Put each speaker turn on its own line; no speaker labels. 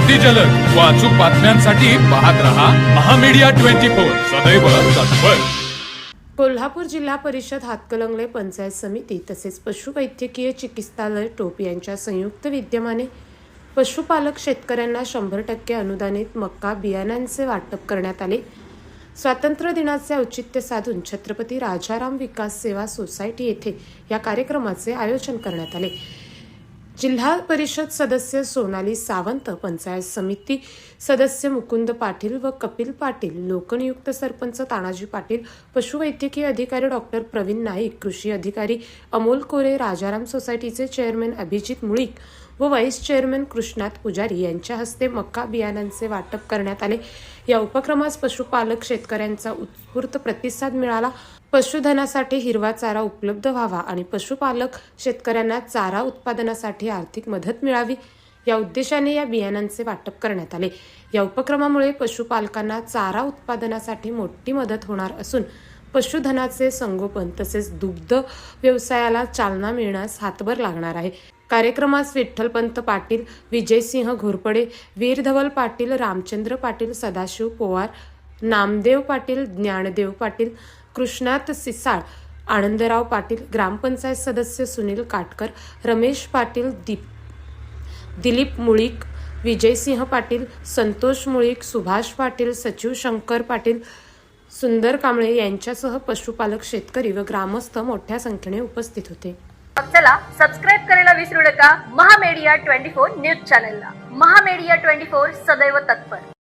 अगदी जलद व अचूक बातम्यांसाठी पाहत रहा महामीडिया 24 सदैव तत्पर।
कोल्हापूर जिल्हा परिषद हातकणंगले पंचायत समिती तसेच पशुवैद्यकीय चिकित्सालय टोप यांच्या संयुक्त विद्यमाने पशुपालक शेतकऱ्यांना 100% अनुदानित मक्का बियाण्यांचे वाटप करण्यात आले। स्वातंत्र्य दिनाचे औचित्य साधून छत्रपती राजाराम विकास सेवा सोसायटी येथे या कार्यक्रमाचे आयोजन करण्यात आले। जिल्हा परिषद सदस्य सोनाली सावंत, पंचायत समिती सदस्य मुकुंद पाटील व कपिल पाटील, लोकनियुक्त सरपंच तानाजी पाटील, पशुवैद्यकीय अधिकारी डॉक्टर प्रवीण नाईक, कृषी अधिकारी अमोल कोरे, राजाराम सोसायटीचे चेअरमन अभिजित मुळीक व व्हाईस चेअरमन कृष्णात पुजारी यांच्या हस्ते मक्का बियाण्यांचे वाटप करण्यात आले। या उपक्रमास पशुपालक शेतकऱ्यांचा उत्स्फूर्त प्रतिसाद मिळाला। पशुधनासाठी हिरवा चारा उपलब्ध व्हावा आणि पशुपालक शेतकऱ्यांना चारा उत्पादनासाठी आर्थिक मदत मिळावी या उद्देशाने या बियाण्यांचे वाटप करण्यात आले। या उपक्रमामुळे पशुपालकांना चारा उत्पादनासाठी मोठी मदत होणार असून पशुधनाचे संगोपन तसेच दुग्ध व्यवसायाला चालना मिळण्यास हातभार लागणार आहे। कार्यक्रमास विठ्ठलपंत पाटील, विजयसिंह घोरपडे, वीरधवल पाटील, रामचंद्र पाटील, सदाशिव पोवार, नामदेव पाटील, ज्ञानदेव पाटील, कृष्णात सिसाळ, आनंदराव पाटील, ग्रामपंचायत सदस्य सुनील काटकर, रमेश पाटील, दिलीप मुळीक, विजयसिंह पाटील, संतोष मुळीक, सुभाष पाटील, सचिव शंकर पाटील, सुंदर कांबळे यांच्यासह पशुपालक शेतकरी व ग्रामस्थ मोठ्या संख्येने उपस्थित होते।
चला सबस्क्राईब करायला विसरू नका महामीडिया 24 न्यूज चॅनलला। महामीडिया 24 सदैव तत्पर।